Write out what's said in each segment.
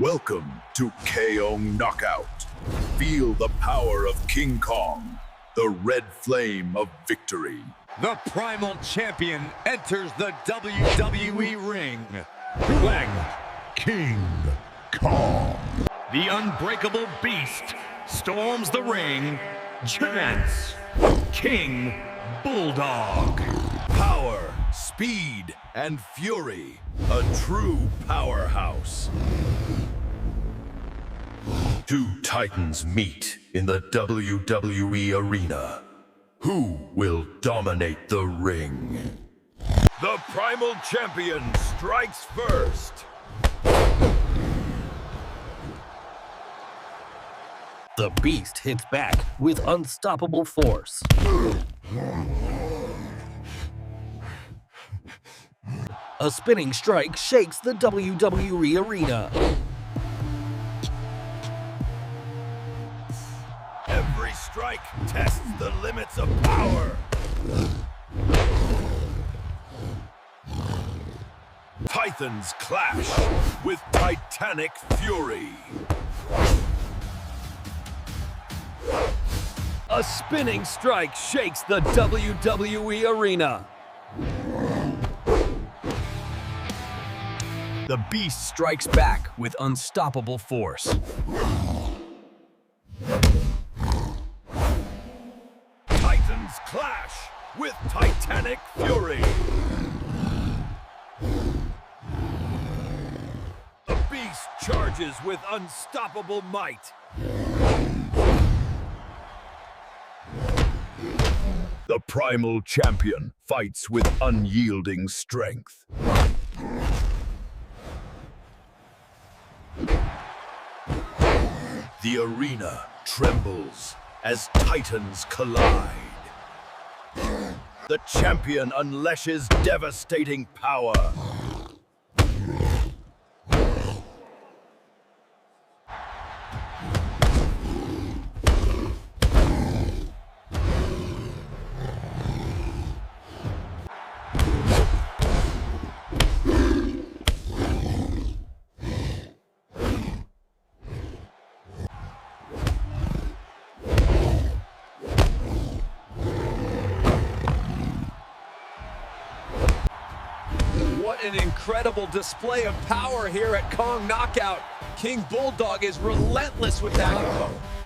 Welcome to KO Knockout. Feel the power of King Kong, the red flame of victory. The primal champion enters the WWE ring. When King Kong. the unbreakable beast storms the ring, chants King Bulldog. Power, speed, and fury. A true powerhouse. Two titans meet in the WWE Arena. Who will dominate the ring? The primal champion strikes first. The beast hits back with unstoppable force. A spinning strike shakes the WWE Arena. Every strike tests the limits of power. Titans clash with titanic fury. A spinning strike shakes the WWE Arena. The beast strikes back with unstoppable force. Titans clash with titanic fury. The beast charges with unstoppable might. The primal champion fights with unyielding strength. The arena trembles as titans collide. The champion unleashes devastating power. What an incredible display of power here at Kong Knockout. King Bulldog is relentless with that.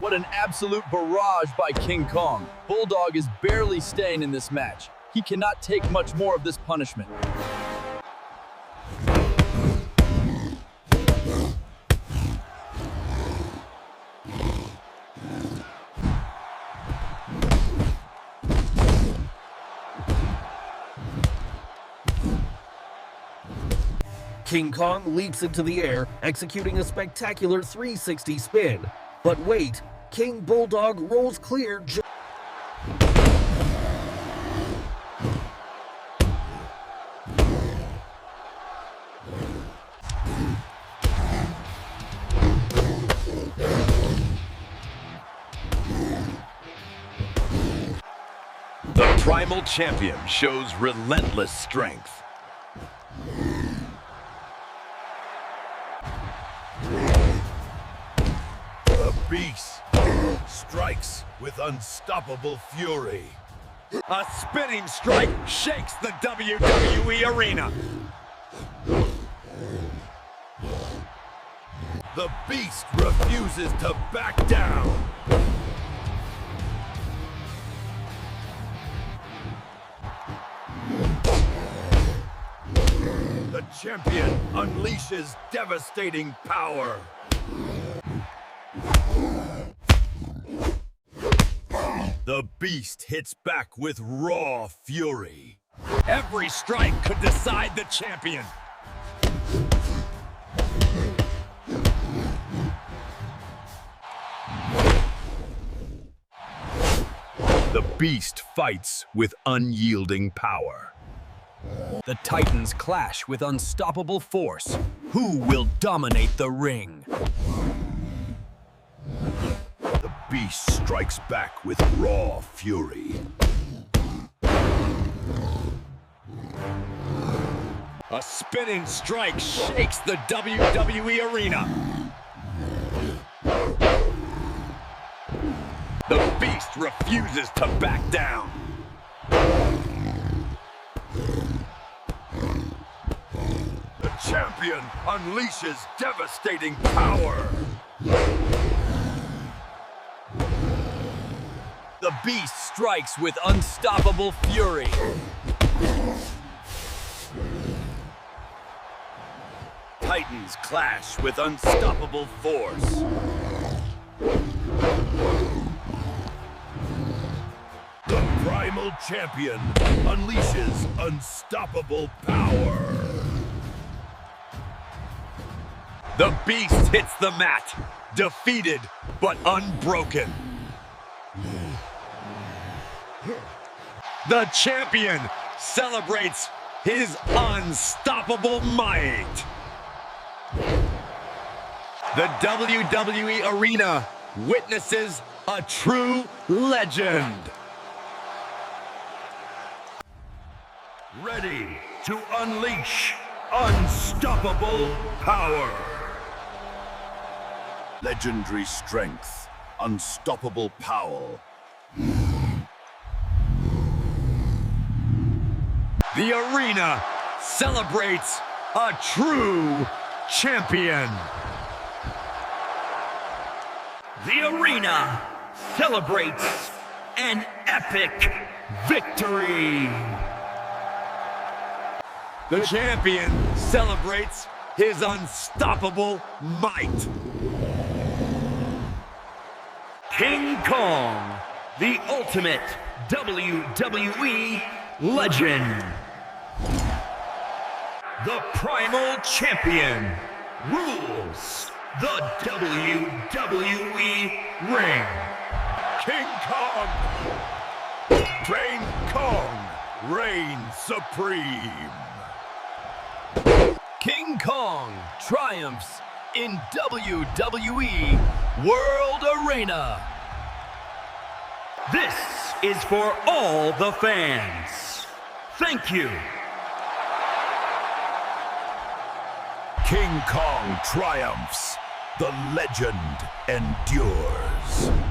What an absolute barrage by King Kong. Bulldog is barely staying in this match. He cannot take much more of this punishment. King Kong leaps into the air, executing a spectacular 360 spin. But wait, King Bulldog rolls clear. The primal champion shows relentless strength. The beast strikes with unstoppable fury. A spinning strike shakes the WWE Arena. The beast refuses to back down. The champion unleashes devastating power. The beast hits back with raw fury. Every strike could decide the champion. The beast fights with unyielding power. The Titans clash with unstoppable force. Who will dominate the ring? The beast strikes back with raw fury. A spinning strike shakes the WWE Arena. refuses to back down. The champion unleashes devastating power. The Beast strikes with unstoppable fury. Titans clash with unstoppable force. The primal champion unleashes unstoppable power. The Beast hits the mat, defeated but unbroken. The champion celebrates his unstoppable might. The WWE Arena witnesses a true legend. Ready to unleash unstoppable power. Legendary strength, unstoppable power. The arena celebrates a true champion. The arena celebrates an epic victory. The champion celebrates his unstoppable might. King Kong, the ultimate WWE legend. The primal champion rules the WWE ring. King Kong! Train Kong reigns supreme. King Kong triumphs in WWE World Arena. This is for all the fans. Thank you. King Kong triumphs. The legend endures.